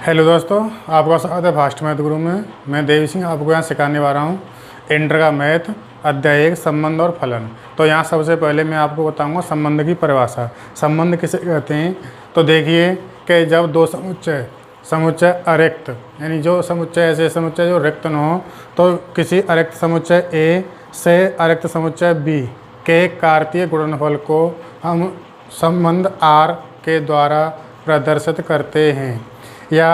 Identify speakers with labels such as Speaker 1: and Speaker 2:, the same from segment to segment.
Speaker 1: Hello दोस्तों, आपका स्वागत है फास्ट मैथ गुरु में। मैं देवी सिंह आपको यहाँ सिखाने वाला हूँ इंटर का मैथ अध्याय 1 संबंध और फलन। तो यहाँ सबसे पहले मैं आपको बताऊँगा संबंध की परिभाषा। संबंध किसे कहते हैं? तो देखिए कि जब दो समुच्चय अरिक्त यानी जो समुच्चय ऐसे समुच्चय जो रिक्त न हो, तो किसी अरिक्त समुच्चय ए से अरिक्त समुच्चय बी के कार्तीय गुणनफल को हम संबंध आर के द्वारा प्रदर्शित करते हैं। या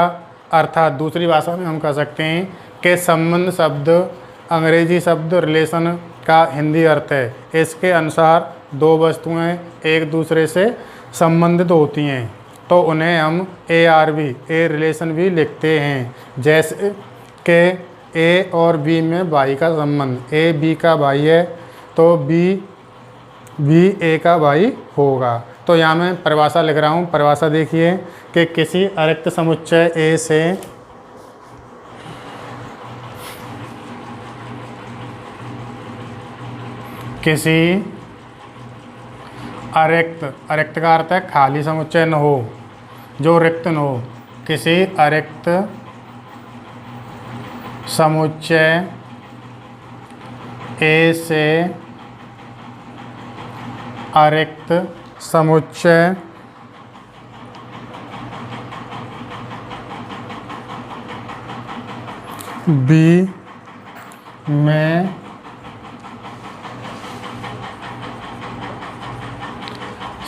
Speaker 1: अर्थात दूसरी भाषा में हम कह सकते हैं कि संबंध शब्द अंग्रेजी शब्द रिलेशन का हिंदी अर्थ है। इसके अनुसार दो वस्तुएं एक दूसरे से संबंधित होती हैं तो उन्हें हम ए रिलेशन भी लिखते हैं। जैसे कि ए और बी में भाई का संबंध, ए बी का भाई है तो बी ए का भाई होगा। तो यहाँ मैं परिभाषा लिख रहा हूँ। परिभाषा देखिए कि किसी अरिक्त समुच्चय ए से किसी अरिक्त का अर्थ है खाली समुच्चय न हो, जो रिक्त न हो। किसी अरिक्त समुच्चय ए से अरिक्त समुच्चय बी में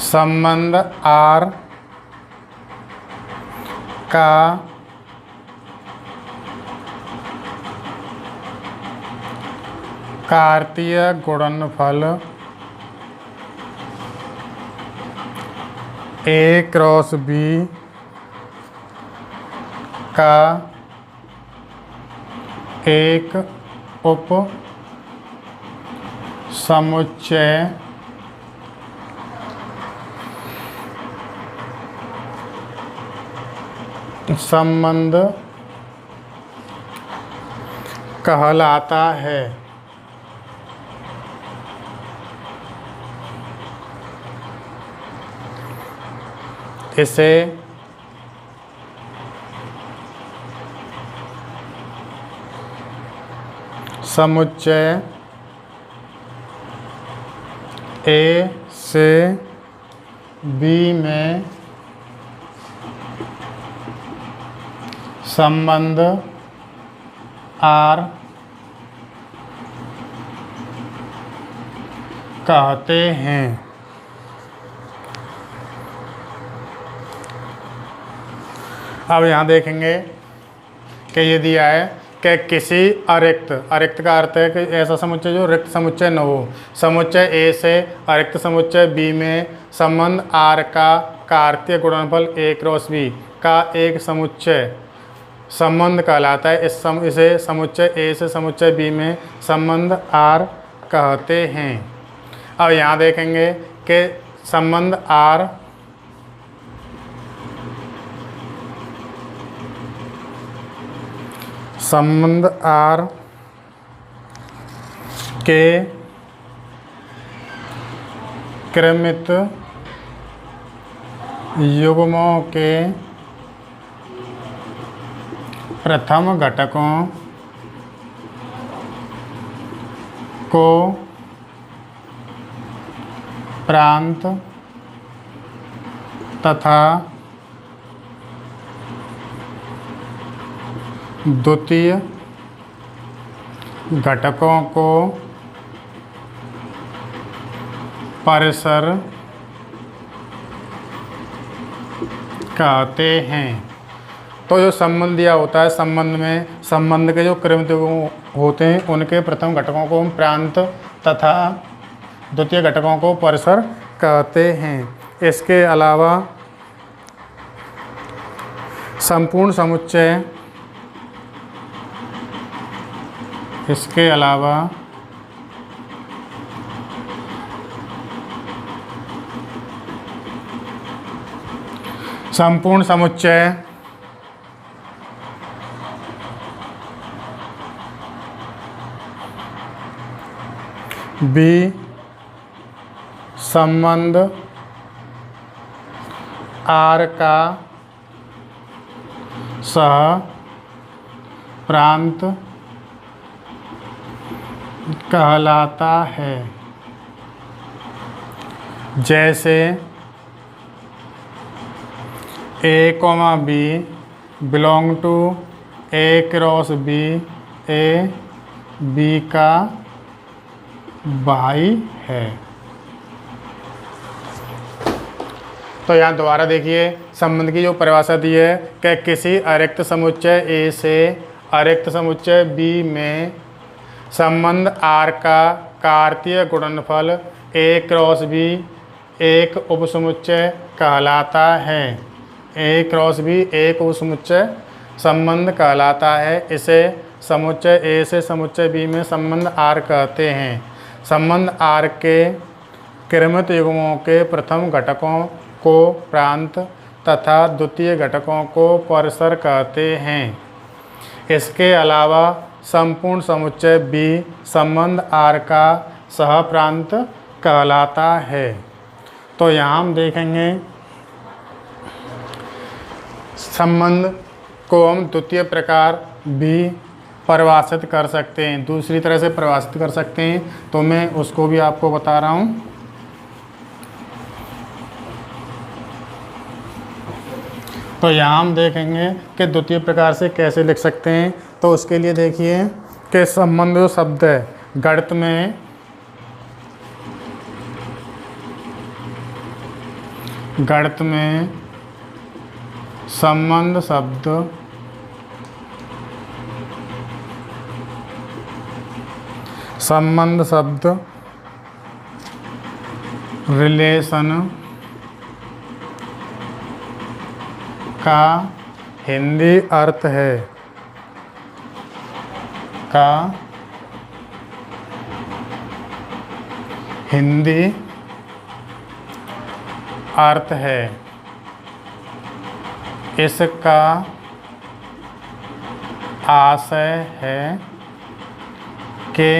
Speaker 1: संबंध आर का कार्तीय गुणनफल ए क्रॉस बी का एक उप समुच्चय संबंध कहलाता है। इसे समुच्चय ए से बी में संबंध आर कहते हैं। अब यहाँ देखेंगे कि ये दिया है कि किसी अरिक्त का अर्थ है कि ऐसा समुच्चय जो रिक्त समुच्चय न हो। समुच्चय ए से अरिक्त समुच्चय बी में संबंध आर का कार्तीय गुणनफल ए क्रॉस बी का एक समुच्चय संबंध कहलाता है। इसे समुच्चय ए से समुच्चय बी में संबंध आर कहते हैं। अब यहाँ देखेंगे कि संबंध आर के क्रमित युग्मों के प्रथम घटकों को प्रांत तथा द्वितीय घटकों को परिसर कहते हैं। तो जो संबंध दिया होता है, संबंध के जो क्रमित होते हैं उनके प्रथम घटकों को हम प्रांत तथा द्वितीय घटकों को परिसर कहते हैं। इसके अलावा संपूर्ण समुच्चय बी संबंध आर का सह प्रांत कहलाता है। जैसे A, B belong to A cross B, A B का भाई है। तो यहाँ दोबारा देखिए संबंध की जो परिभाषा दी है कि किसी अरिक्त समुच्चय A से अरिक्त समुच्चय B में संबंध R का कार्तीय गुणनफल A क्रॉस B एक उपसमुच्चय कहलाता है। A क्रॉस B एक उपसमुच्चय संबंध कहलाता है। इसे समुच्चय A से समुच्चय B में संबंध R कहते हैं। संबंध R के क्रमित युग्मों के प्रथम घटकों को प्रांत तथा द्वितीय घटकों को परिसर कहते हैं। इसके अलावा संपूर्ण समुच्चय B संबंध R का सहप्रांत कहलाता है। तो यहाँ हम देखेंगे संबंध को हम द्वितीय प्रकार भी परिभाषित कर सकते हैं, दूसरी तरह से परिभाषित कर सकते हैं। तो मैं उसको भी आपको बता रहा हूँ। तो यहाँ हम देखेंगे कि द्वितीय प्रकार से कैसे लिख सकते हैं। तो उसके लिए देखिए कि संबंध जो शब्द है गणित में संबंध शब्द रिलेशन का हिंदी अर्थ है इसका आशय है कि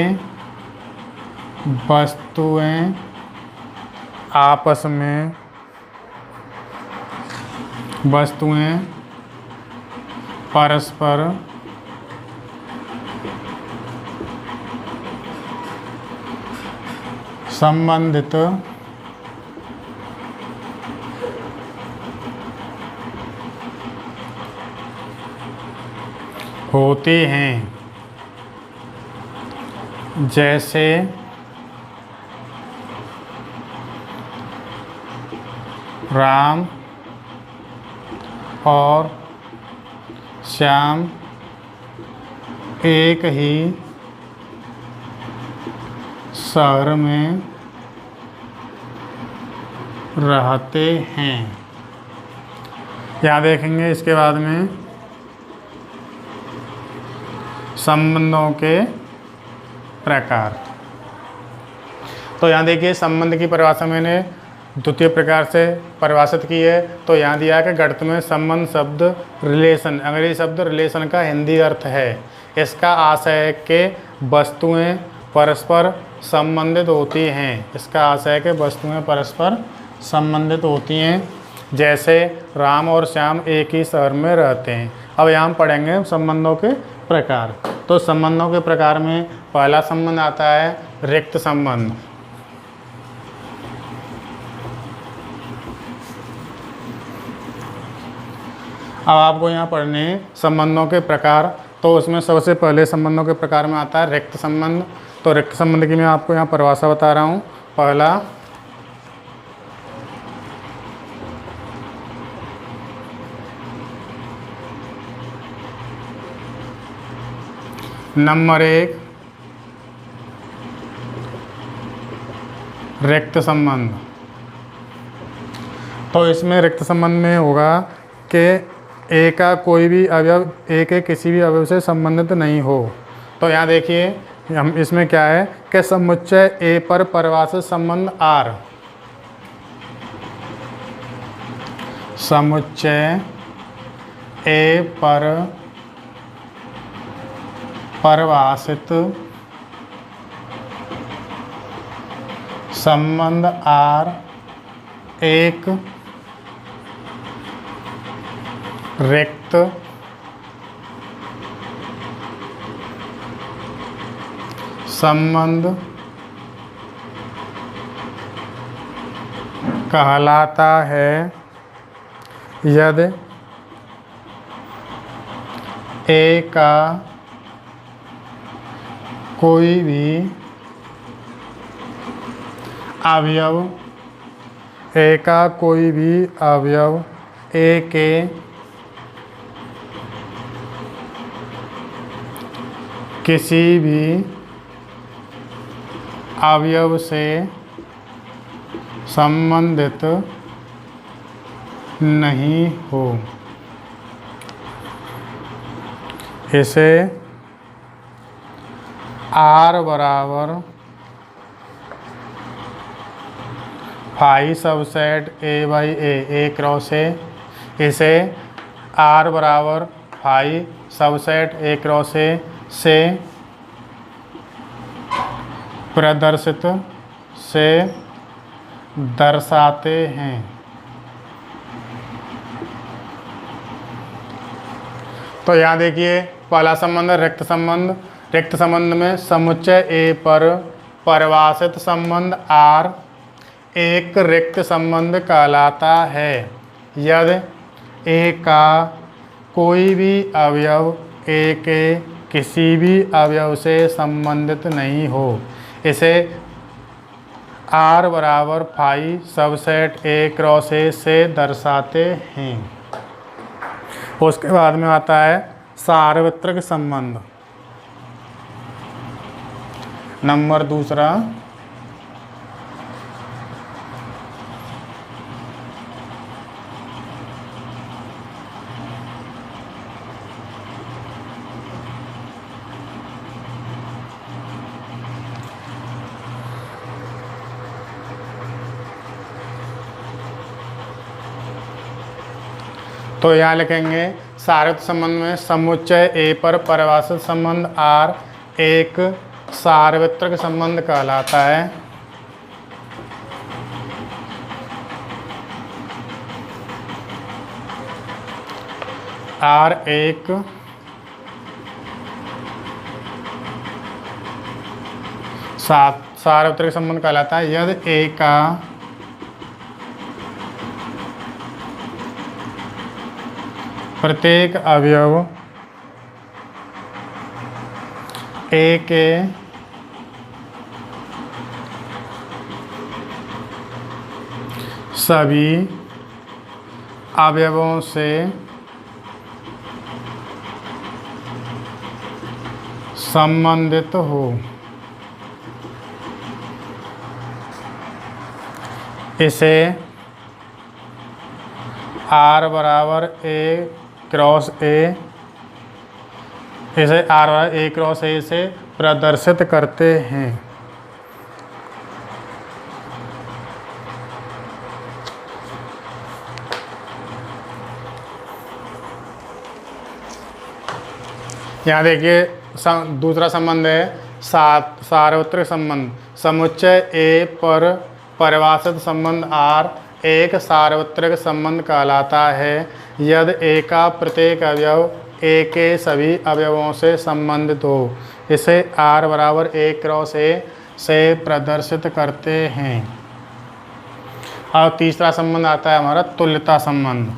Speaker 1: वस्तुएं परस्पर संबंधित होते हैं। जैसे राम और श्याम एक ही शहर में रहते हैं। यहाँ देखेंगे इसके बाद में संबंधों के प्रकार। तो यहाँ देखिए संबंध की परिभाषा मैंने द्वितीय प्रकार से परिभाषित की है। तो यहाँ दिया है कि गणित में संबंध शब्द रिलेशन, अंग्रेजी शब्द रिलेशन का हिंदी अर्थ है। इसका आशय है कि वस्तुएं परस्पर संबंधित होती हैं। इसका आशय है कि वस्तुएं परस्पर संबंधित होती हैं। जैसे राम और श्याम एक ही शहर में रहते हैं। अब यहाँ हम पढ़ेंगे संबंधों के प्रकार। तो संबंधों के प्रकार में पहला संबंध आता है रिक्त संबंध। अब आपको यहाँ पढ़ने संबंधों के प्रकार। तो उसमें सबसे पहले संबंधों के प्रकार में आता है रिक्त संबंध। तो रिक्त संबंध की मैं आपको यहाँ परिभाषा बता रहा हूँ। पहला नंबर 1 रिक्त संबंध। तो इसमें रिक्त संबंध में होगा कि ए का कोई भी अवयव ए के किसी भी अवयव से संबंधित नहीं हो। तो यहाँ देखिए हम इसमें क्या है कि समुच्चय ए पर परिभाषित संबंध आर, समुच्चय ए पर परिभाषित संबंध आर एक रिक्त संबंध कहलाता है यदि ए का कोई भी अवयव ए के किसी भी अवयव से संबंधित नहीं हो, इसे R बराबर phi subset A by A cross A, इसे R बराबर phi subset A cross A से दर्शाते हैं। तो यहाँ देखिए पहला संबंध है रिक्त संबंध। रिक्त संबंध में समुच्चय A पर परिभाषित संबंध R एक रिक्त संबंध कहलाता है यदि A का कोई भी अवयव A के किसी भी अवयव से संबंधित नहीं हो, इसे R बराबर phi subset A cross A से दर्शाते हैं। उसके बाद में आता है सार्वत्रिक संबंध। नंबर दूसरा तो यहाँ लिखेंगे सार्वत्रिक संबंध में समुच्चय A पर परिभाषित संबंध R एक सार्वत्रिक संबंध कहलाता है। R एक सार्वत्रिक संबंध कहलाता है यदि A का प्रत्येक अवयव A के सभी अवयवों से संबंधित हो, इसे R बराबर A क्रॉस A, इसे R बराबर A क्रॉस A से प्रदर्शित करते हैं। यहाँ देखिए दूसरा संबंध है सार्वत्रिक संबंध। समुच्चय A पर परिभाषित संबंध R एक सार्वत्रिक संबंध कहलाता है यदि A का प्रत्येक अवयव A के सभी अवयवों से संबंधित हो, इसे R बराबर A क्रॉस A से प्रदर्शित करते हैं। और तीसरा संबंध आता है हमारा तुल्यता संबंध।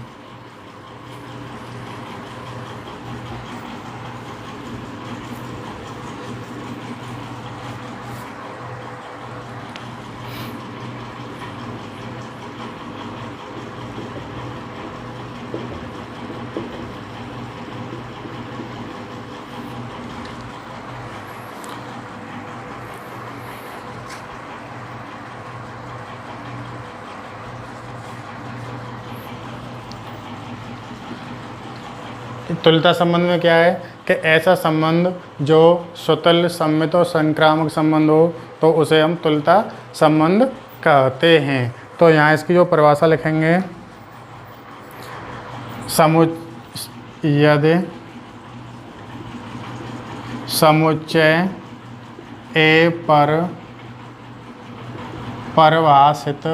Speaker 1: तुल्यता संबंध में क्या है कि ऐसा संबंध जो स्वतुल्य सममित और संक्रामक संबंध हो तो उसे हम तुल्यता संबंध कहते हैं। तो यहाँ इसकी जो परिभाषा लिखेंगे, यदि समुच्चय A पर परिभाषित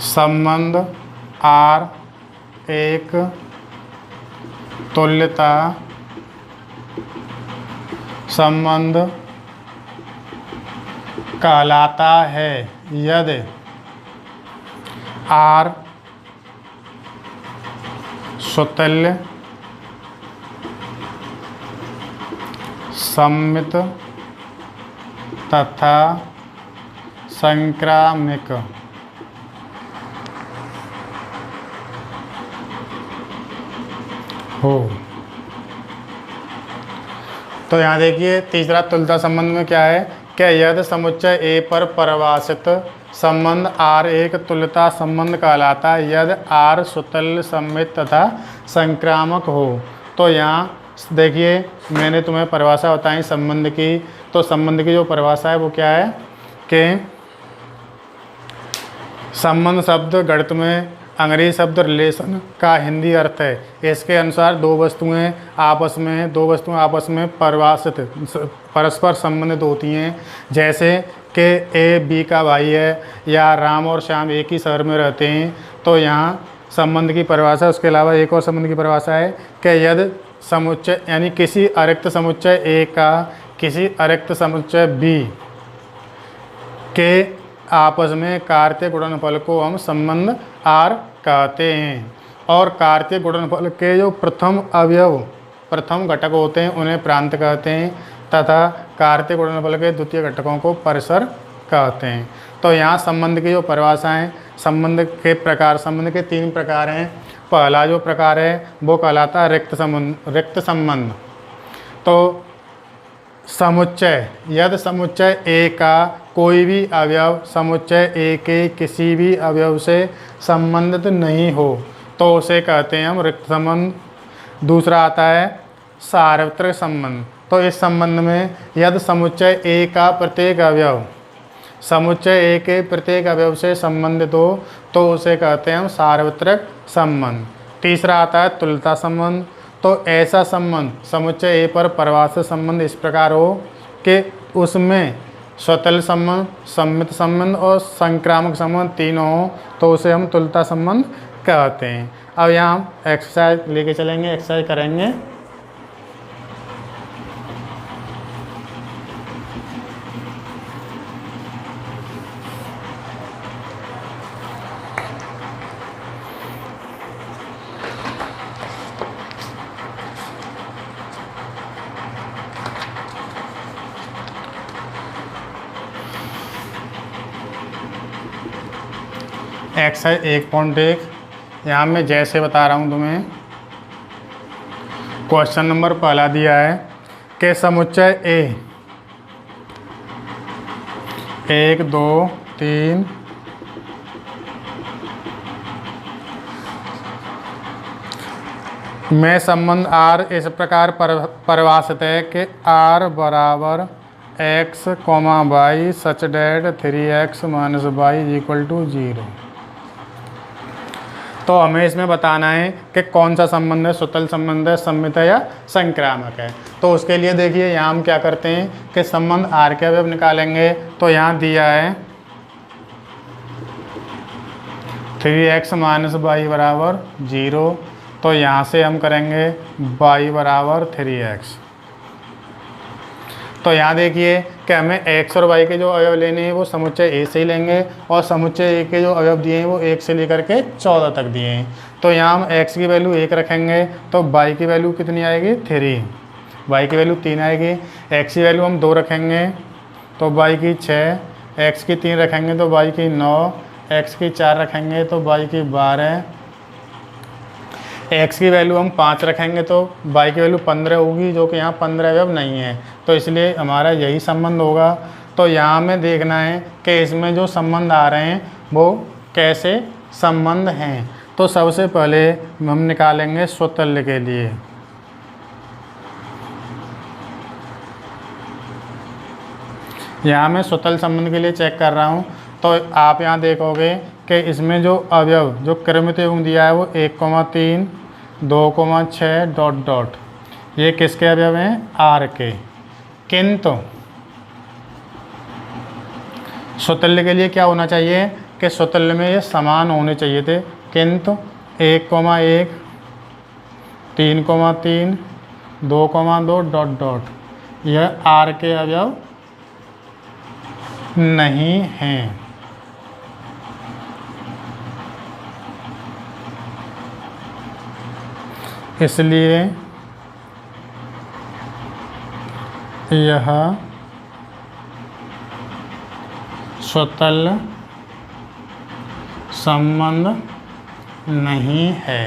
Speaker 1: संबंध R एक तुल्यता संबंध कहलाता है यदि आर सुतुल्य सममित तथा संक्रामक हो। तो यहाँ देखिए तीसरा तुल्यता संबंध में क्या है कि यदि समुच्चय ए पर परिभाषित संबंध आर एक तुल्यता संबंध कहलाता है यदि आर सुतुल्य सममित तथा संक्रामक हो। तो यहाँ देखिए मैंने तुम्हें परिभाषा बताई संबंध की, तो संबंध की जो परिभाषा है वो क्या है कि संबंध शब्द गणित में अंग्रेजी शब्द रिलेशन का हिंदी अर्थ है। इसके अनुसार दो वस्तुएं आपस में परिभाषित परस्पर संबंधित होती हैं, जैसे कि ए बी का भाई है या राम और श्याम एक ही शहर में रहते हैं। तो यहाँ संबंध की परिभाषा, उसके अलावा एक और संबंध की परिभाषा है कि यदि समुच्चय यानी किसी अरिक्त समुच्चय ए का किसी अरिक्त समुच्चय बी के आपस में कार्तीय गुणनफल को हम संबंध आर कहते हैं। और कार्तीय गुणनफल के जो प्रथम घटक होते हैं उन्हें प्रांत कहते हैं तथा कार्तीय गुणनफल के द्वितीय घटकों को परिसर कहते हैं। तो यहाँ संबंध की जो परिभाषा है, संबंध के तीन प्रकार हैं। पहला जो प्रकार है वो कहलाता है रिक्त संबंध। तो समुच्चय यदि समुच्चय ए का कोई भी अवयव समुच्चय ए के किसी भी अवयव से संबंधित नहीं हो तो उसे कहते हैं हम रिक्त संबंध। दूसरा आता है सार्वत्रिक संबंध। तो इस संबंध में यदि समुच्चय ए का प्रत्येक अवयव समुच्चय ए के प्रत्येक अवयव से संबंधित हो तो उसे कहते हैं हम सार्वत्रिक संबंध। तीसरा आता है तुल्यता संबंध। तो ऐसा संबंध समुच्चय ए पर परिभाषित संबंध इस प्रकार हो कि उसमें स्वतुल्य संबंध, सममित संबंध और संक्रामक संबंध तीनों हो तो उसे हम तुल्यता संबंध कहते हैं। अब यहाँ हम एक्सरसाइज लेके चलेंगे, एक्सरसाइज करेंगे। एक्सरसाइज 1.1 यहाँ मैं जैसे बता रहा हूँ तुम्हें। क्वेश्चन नंबर पहला दिया है कि समुच्चय ए 1 2 3 में संबंध आर इस प्रकार परिभाषित है कि आर बराबर x, y सच डेट 3x - y = 0। तो हमें इसमें बताना है कि कौन सा संबंध है, सुतुल्य संबंध है, सममित है या संक्रामक है। तो उसके लिए देखिए यहाँ हम क्या करते हैं कि संबंध आर के अवयव निकालेंगे। तो यहाँ दिया है 3x - y = 0। तो यहाँ से हम करेंगे y = 3x। तो यहाँ देखिए कि हमें x और y के जो अवयव लेने हैं वो समुच्चय ए से ही लेंगे और समुच्चय ए के जो अवयव दिए हैं वो 1 से लेकर के 14 तक दिए हैं। तो यहाँ हम x की वैल्यू 1 रखेंगे तो y की वैल्यू कितनी आएगी 3, y की वैल्यू 3 आएगी। x की वैल्यू हम 2 रखेंगे तो y की 6, x की 3 रखेंगे तो y की 9, x की 4 रखेंगे तो y की 12, x की वैल्यू हम 5 रखेंगे तो y की वैल्यू 15 होगी, जो कि यहाँ 15 अवयव नहीं है। तो इसलिए हमारा यही संबंध होगा। तो यहाँ हमें देखना है कि इसमें जो संबंध आ रहे हैं वो कैसे संबंध हैं। तो सबसे पहले हम निकालेंगे स्वतुल्य के लिए। यहाँ मैं स्वतुल्य संबंध के लिए चेक कर रहा हूँ। तो आप यहाँ देखोगे कि इसमें जो अवयव जो क्रमित युग्म दिया है वो 1,3, 2,6 ... ये किसके अवयव हैं आर के। किंतु स्वतुल्य के लिए क्या होना चाहिए कि स्वतुल्य में ये समान होने चाहिए थे। किंतु 1,1, 3,3, 2,2 ... यह आर के अवयव नहीं हैं। इसलिए यह स्वतल संबंध नहीं है।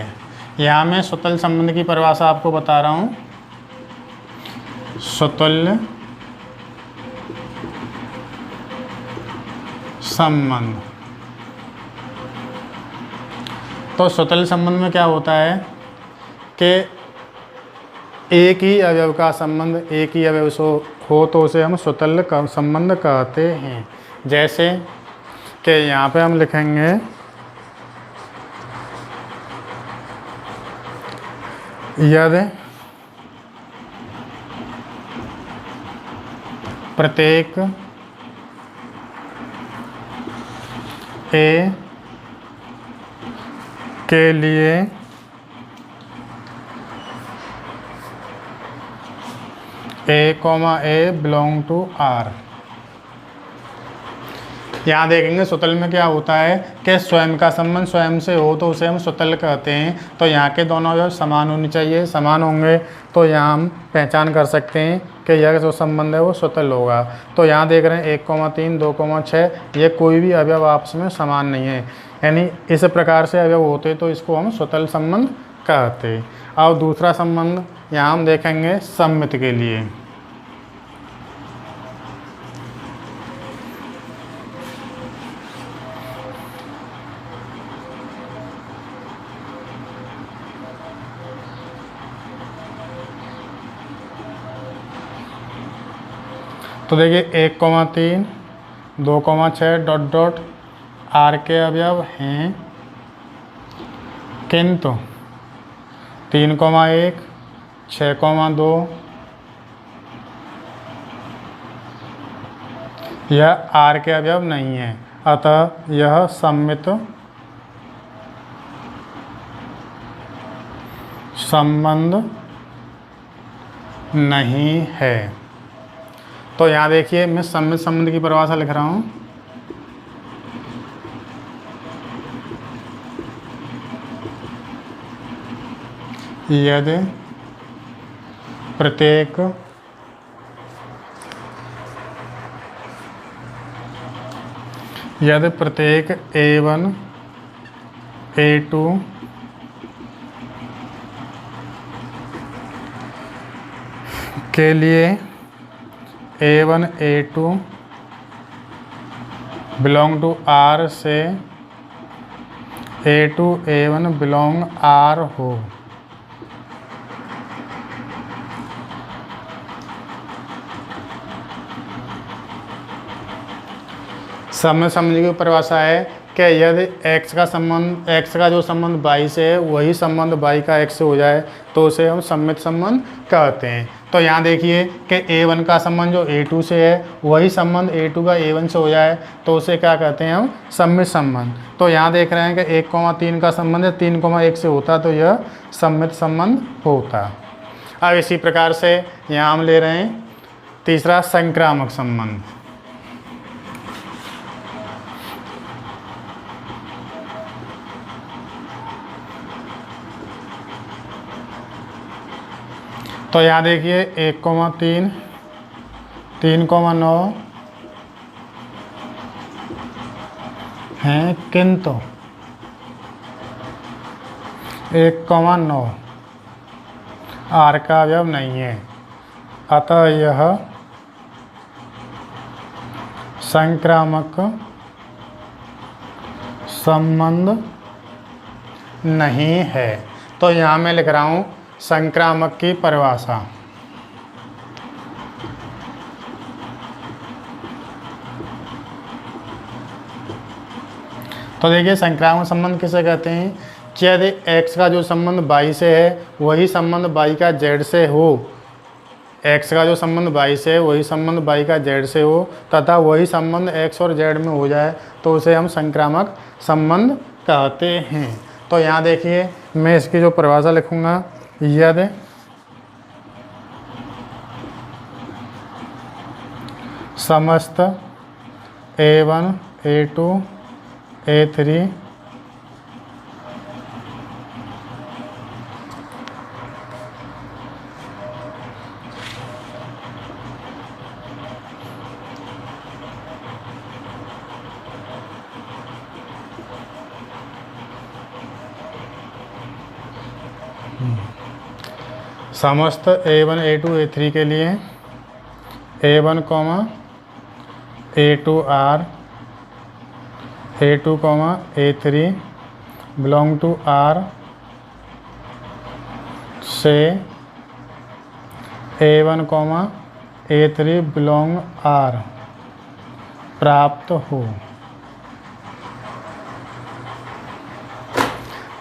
Speaker 1: यहाँ मैं स्वतल संबंध की परिभाषा आपको बता रहा हूँ। स्वतुल्य संबंध, तो स्वतल संबंध में क्या होता है कि एक ही अवयव का संबंध एक ही अवयव से हो तो उसे हम स्वतल का संबंध कहते हैं। जैसे कि यहाँ पे हम लिखेंगे यदि प्रत्येक ए के लिए A, बिलोंग टू आर। यहाँ देखेंगे स्वतल में क्या होता है कि स्वयं का संबंध स्वयं से हो तो उसे हम स्वतल कहते हैं। तो यहाँ के दोनों अवयव समान होने चाहिए, समान होंगे तो यहाँ हम पहचान कर सकते हैं कि यह जो संबंध है वो स्वतल होगा। तो यहाँ देख रहे हैं 1,3, 2,6 ये कोई भी अवयव आपस में समान नहीं है, यानी इस प्रकार से अवयव होते तो इसको हम स्वतल संबंध कहते हैं। अब दूसरा संबंध यहाँ हम देखेंगे सम्मित के लिए। तो देखिए 1,3, 2,6 डॉट डॉट आर के अवयव हैं, किंतु 3,1, 6,2 यह आर के अवयव नहीं है, अतः यह सम्मित संबंध नहीं है। तो यहाँ देखिए मैं सम्मित संबंध की परिभाषा लिख रहा हूँ। यदि प्रत्येक A1, A2 के लिए A1, A2 belong to are से A2, A1 बिलोंग आर हो, सम्मित संबंध की परिभाषा है कि यदि x का जो संबंध y से है वही संबंध y का x से हो जाए तो उसे हम सम्मित संबंध कहते हैं। तो यहाँ देखिए कि A1 का संबंध जो A2 से है वही संबंध A2 का A1 से हो जाए तो उसे क्या कहते हैं हम सम्मित संबंध। तो यहाँ देख रहे हैं कि 1,3 का संबंध है 3,1 से होता तो यह सम्मित संबंध होता। अब इसी प्रकार से यहाँ हम ले रहे हैं तीसरा संक्रामक संबंध। तो यहाँ देखिए 1,3, 3,9 हैं, किंतु 1,9 आर का अवयव नहीं है, अतः यह संक्रामक संबंध नहीं है। तो यहाँ मैं लिख रहा हूँ संक्रामक की परिभाषा। तो देखिए संक्रामक संबंध किसे कहते हैं कि यदि x का जो संबंध y से है वही संबंध y का z से हो, x का जो संबंध y से है वही संबंध y का z से हो तथा वही संबंध x और z में हो जाए तो उसे हम संक्रामक संबंध कहते हैं। तो यहाँ देखिए मैं इसकी जो परिभाषा लिखूँगा, यदि समस्त A1 A2 A3 समस्त A1 A2 A3 के लिए A1 A2 R A2 A3 belong to R से A1 A3 belong R प्राप्त हो।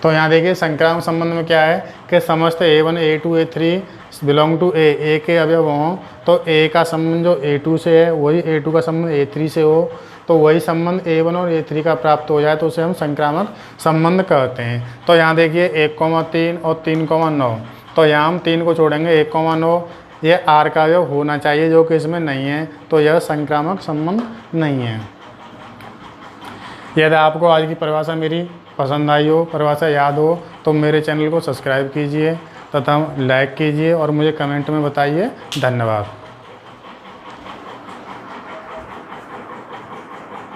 Speaker 1: तो यहाँ देखिए संक्रामक संबंध में क्या है कि समस्त A1 A2 A3 belong to ए के अवयव हों तो A का संबंध जो A2 से है वही A2 का संबंध A3 से हो, तो वही संबंध A1 और A3 का प्राप्त हो जाए तो उसे हम संक्रामक संबंध कहते हैं। तो यहाँ देखिए 1,3 और 3,9, तो यहाँ हम 3 को छोड़ेंगे, 1,9 ये R का अवयव होना चाहिए जो कि इसमें नहीं है, तो यह संक्रामक संबंध नहीं है। यदि आपको आज की परिभाषा मेरी पसंद आई हो, परिभाषा याद हो, तो मेरे चैनल को सब्सक्राइब कीजिए तथा लाइक कीजिए और मुझे कमेंट में बताइए। धन्यवाद।